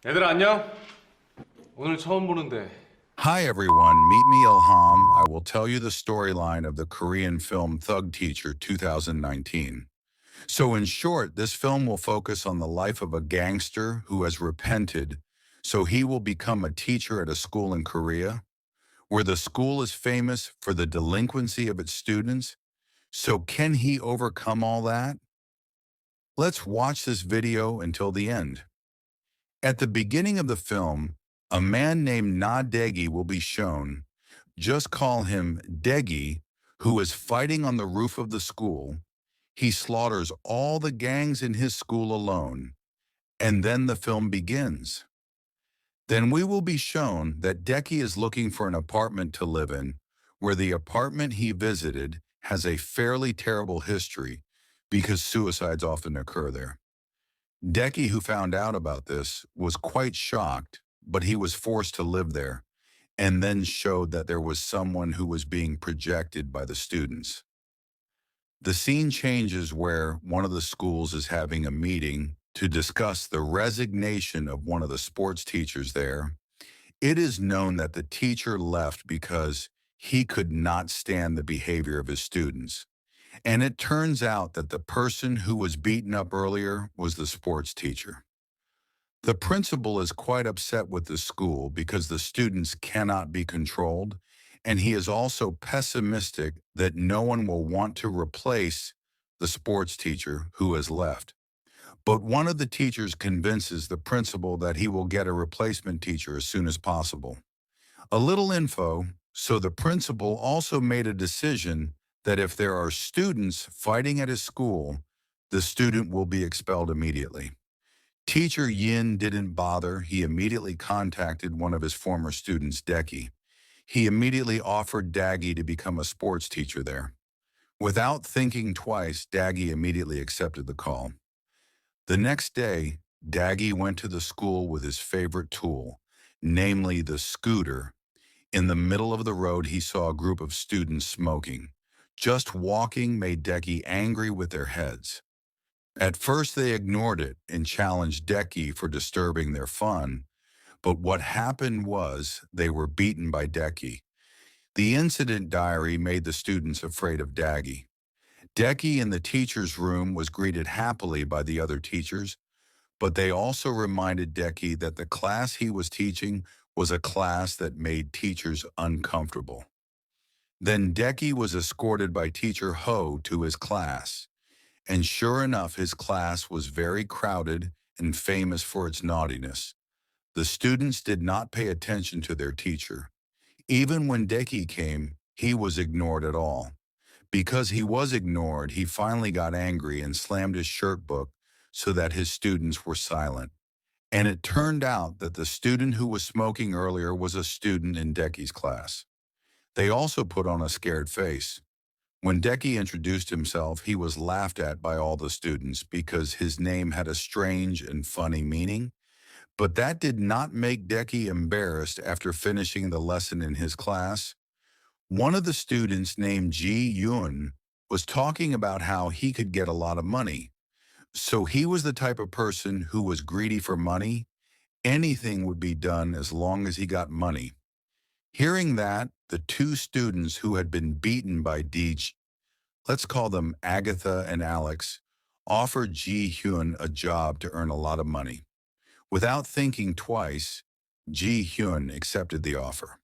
얘들아 안녕? 오늘 처음 보는데. Hi everyone, meet me Ilham. I will tell you the storyline of the Korean film Thug Teacher 2019. So in short, this film will focus on the life of a gangster who has repented, so he will become a teacher at a school in Korea, where the school is famous for the delinquency of its students. So can he overcome all that? Let's watch this video until the end. At the beginning of the film, a man named Dae Gi will be shown. Just call him Dae Gi, who is fighting on the roof of the school. He slaughters all the gangs in his school alone, and then the film begins. Then we will be shown that Dae Gi is looking for an apartment to live in, where the apartment he visited has a fairly terrible history because suicides often occur there. Dae Gi, who found out about this, was quite shocked, but he was forced to live there, and then showed that there was someone who was being projected by the students. The scene changes where one of the schools is having a meeting to discuss the resignation of one of the sports teachers there. It is known that the teacher left because he could not stand the behavior of his students. And it turns out that the person who was beaten up earlier was the sports teacher. The principal is quite upset with the school because the students cannot be controlled, and he is also pessimistic that no one will want to replace the sports teacher who has left. But one of the teachers convinces the principal that he will get a replacement teacher as soon as possible. A little info, so the principal also made a decision that if there are students fighting at his school, the student will be expelled immediately. Teacher Yin didn't bother. He immediately contacted one of his former students, Dae Gi. He immediately offered Dae Gi to become a sports teacher there. Without thinking twice, Dae Gi immediately accepted the call. The next day, Dae Gi went to the school with his favorite tool, namely the scooter. In the middle of the road, he saw a group of students smoking. Just walking made Dae Gi angry with their heads. At first, they ignored it and challenged Dae Gi for disturbing their fun, but what happened was they were beaten by Dae Gi. The incident diary made the students afraid of Dae Gi. Dae Gi in the teacher's room was greeted happily by the other teachers, but they also reminded Dae Gi that the class he was teaching was a class that made teachers uncomfortable. Then Dae Gi was escorted by teacher Ho to his class. And sure enough, his class was very crowded and famous for its naughtiness. The students did not pay attention to their teacher. Even when Dae Gi came, he was ignored at all. Because he was ignored, he finally got angry and slammed his shirt book so that his students were silent. And it turned out that the student who was smoking earlier was a student in Dae Gi's class. They also put on a scared face. When Dae Gi introduced himself, he was laughed at by all the students because his name had a strange and funny meaning. But that did not make Dae Gi embarrassed after finishing the lesson in his class. One of the students named Ji Yoon was talking about how he could get a lot of money. So he was the type of person who was greedy for money. Anything would be done as long as he got money. Hearing that, the two students who had been beaten by Dae Gi, let's call them Agatha and Alex, offered Ji Hyun a job to earn a lot of money. Without thinking twice, Ji Hyun accepted the offer.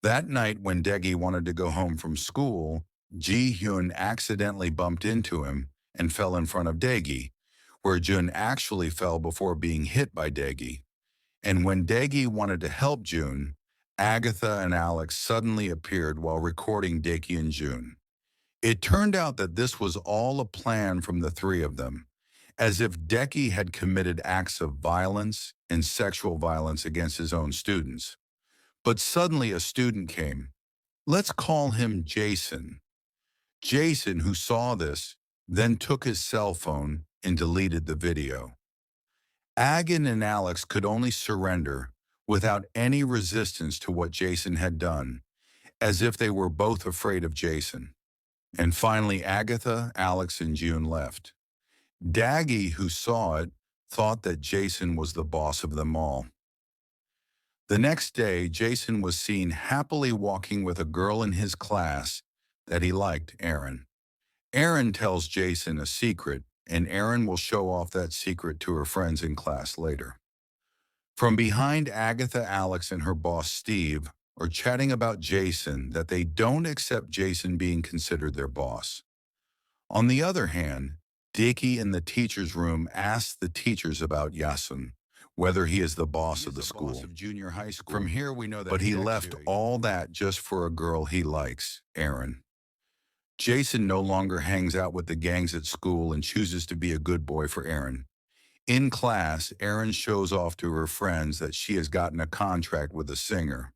That night when Dae Gi wanted to go home from school, Ji Hyun accidentally bumped into him and fell in front of Dae Gi, where Jun actually fell before being hit by Dae Gi. And when Dae Gi wanted to help Jun, Agatha and Alex suddenly appeared while recording Dae Gi and Jun. It turned out that this was all a plan from the three of them, as if Dae Gi had committed acts of violence and sexual violence against his own students. But suddenly a student came. Let's call him Jason. Jason, who saw this, then took his cell phone and deleted the video. Agan and Alex could only surrender without any resistance to what Jason had done, as if they were both afraid of Jason. And finally, Agatha, Alex, and June left. Dae Gi, who saw it, thought that Jason was the boss of them all. The next day, Jason was seen happily walking with a girl in his class that he liked, Erin. Erin tells Jason a secret, and Erin will show off that secret to her friends in class later. From behind, Agatha, Alex, and her boss, Steve, are chatting about Jason that they don't accept Jason being considered their boss. On the other hand, Dae Gi in the teacher's room asks the teachers about Yasun, whether he is the boss of the school. Of junior high school. From here we know that. But he left all that just for a girl he likes, Erin. Jason no longer hangs out with the gangs at school and chooses to be a good boy for Erin. In class, Erin shows off to her friends that she has gotten a contract with a singer.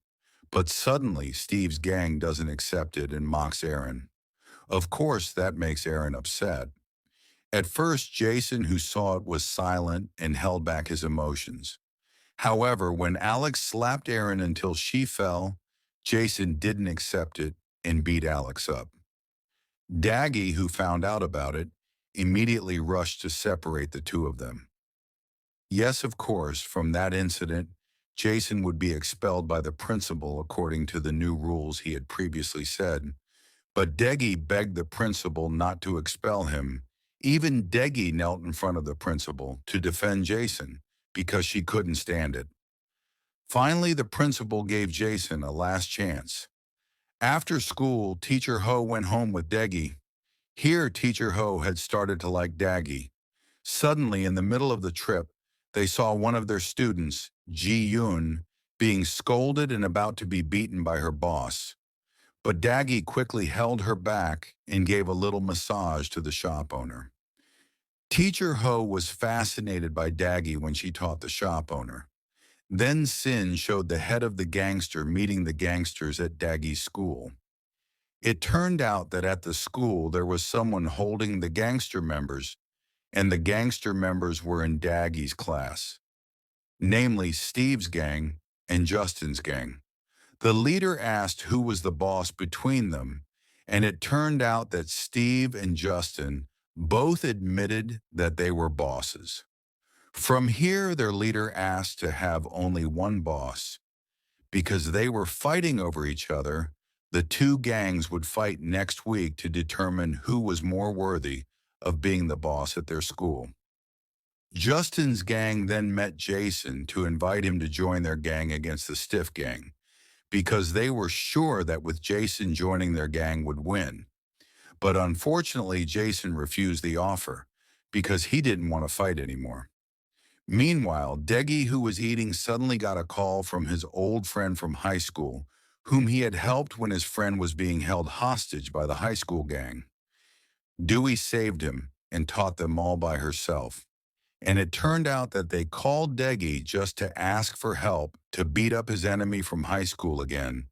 But suddenly, Steve's gang doesn't accept it and mocks Erin. Of course, that makes Erin upset. At first, Jason, who saw it, was silent and held back his emotions. However, when Alex slapped Erin until she fell, Jason didn't accept it and beat Alex up. Dae Gi, who found out about it, immediately rushed to separate the two of them. Yes, of course, from that incident, Jason would be expelled by the principal according to the new rules he had previously said. But Dae Gi begged the principal not to expel him. Even Dae Gi knelt in front of the principal to defend Jason because she couldn't stand it. Finally, the principal gave Jason a last chance. After school, Teacher Ho went home with Dae Gi. Here, Teacher Ho had started to like Dae Gi. Suddenly, in the middle of the trip, they saw one of their students, Ji Yoon, being scolded and about to be beaten by her boss. But Dae Gi quickly held her back and gave a little massage to the shop owner. Teacher Ho was fascinated by Dae Gi when she taught the shop owner. Then Sin showed the head of the gangster meeting the gangsters at Dae Gi's school. It turned out that at the school there was someone holding the gangster members, and the gangster members were in Dae Gi's class, namely Steve's gang and Justin's gang. The leader asked who was the boss between them, and it turned out that Steve and Justin both admitted that they were bosses. From here, their leader asked to have only one boss. Because they were fighting over each other, the two gangs would fight next week to determine who was more worthy of being the boss at their school. Justin's gang then met Jason to invite him to join their gang against the Stiff gang, because they were sure that with Jason joining their gang would win. But unfortunately, Jason refused the offer because he didn't want to fight anymore. Meanwhile, Dae Gi, who was eating, suddenly got a call from his old friend from high school, whom he had helped when his friend was being held hostage by the high school gang. Dewey saved him and taught them all by herself. And it turned out that they called Dae Gi just to ask for help to beat up his enemy from high school again,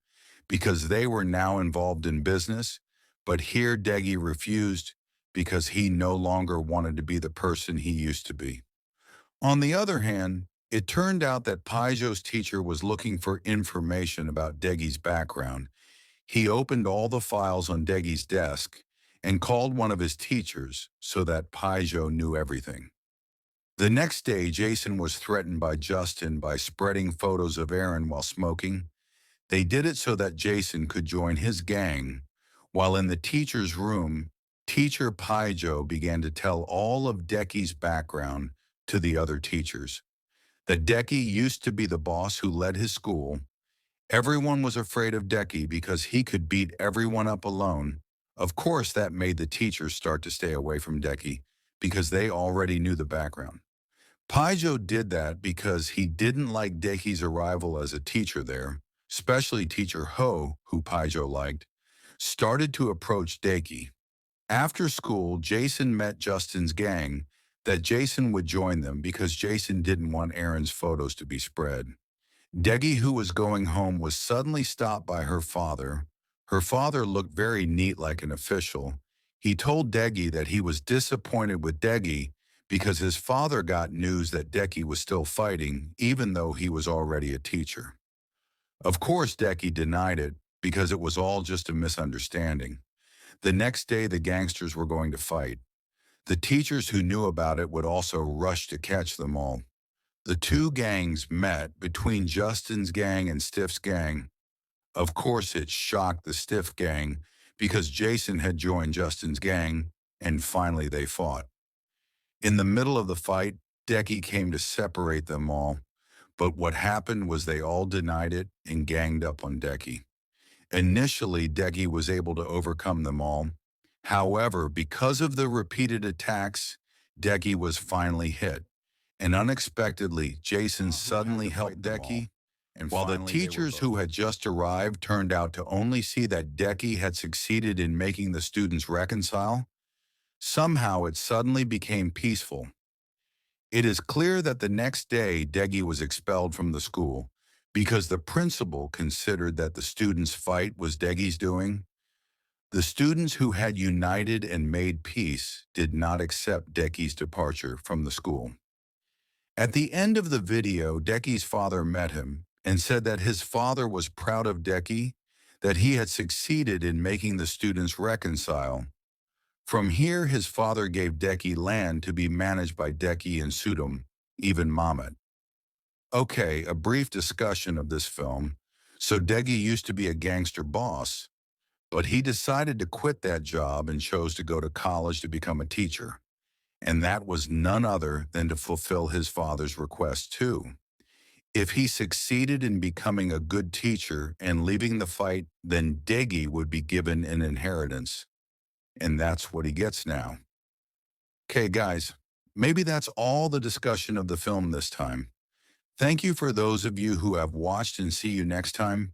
because they were now involved in business, but here Dae Gi refused because he no longer wanted to be the person he used to be. On the other hand, it turned out that Paijo's teacher was looking for information about Dae Gi's background. He opened all the files on Dae Gi's desk and called one of his teachers so that Paijo knew everything. The next day, Jason was threatened by Justin by spreading photos of Erin while smoking. They did it so that Jason could join his gang. While in the teacher's room, Teacher Paijo began to tell all of Dae Gi's background to the other teachers. That Dae Gi used to be the boss who led his school. Everyone was afraid of Dae Gi because he could beat everyone up alone. Of course, that made the teachers start to stay away from Dae Gi because they already knew the background. Paijo did that because he didn't like Dae Gi's arrival as a teacher there, especially Teacher Ho, who Paijo liked, started to approach Dae Gi. After school, Jason met Justin's gang that Jason would join them because Jason didn't want Erin's photos to be spread. Dae Gi, who was going home, was suddenly stopped by her father. Her father looked very neat like an official. He told Dae Gi that he was disappointed with Dae Gi because his father got news that Dae Gi was still fighting, even though he was already a teacher. Of course, Dae Gi denied it because it was all just a misunderstanding. The next day, the gangsters were going to fight. The teachers who knew about it would also rush to catch them all. The two gangs met between Justin's gang and Stiff's gang. Of course, it shocked the Stiff gang because Jason had joined Justin's gang, and finally they fought. In the middle of the fight, Dae Gi came to separate them all, but what happened was they all denied it and ganged up on Dae Gi. Initially, Dae Gi was able to overcome them all. However, because of the repeated attacks, Dae Gi was finally hit. And unexpectedly, Jason suddenly helped Dae Gi, and while the teachers who had just arrived turned out to only see that Dae Gi had succeeded in making the students reconcile, somehow it suddenly became peaceful. It is clear that the next day Dae Gi was expelled from the school because the principal considered that the students' fight was Dae Gi's doing. The students who had united and made peace did not accept Dae Gi's departure from the school. At the end of the video, Dae Gi's father met him and said that his father was proud of Dae Gi, that he had succeeded in making the students reconcile. From here, his father gave Dae Gi land to be managed by Dae Gi and Sudom, even Mamet. Okay, a brief discussion of this film. So Dae Gi used to be a gangster boss, but he decided to quit that job and chose to go to college to become a teacher. And that was none other than to fulfill his father's request too. If he succeeded in becoming a good teacher and leaving the fight, then Dae Gi would be given an inheritance. And that's what he gets now. Okay, guys, maybe that's all the discussion of the film this time. Thank you for those of you who have watched, and see you next time.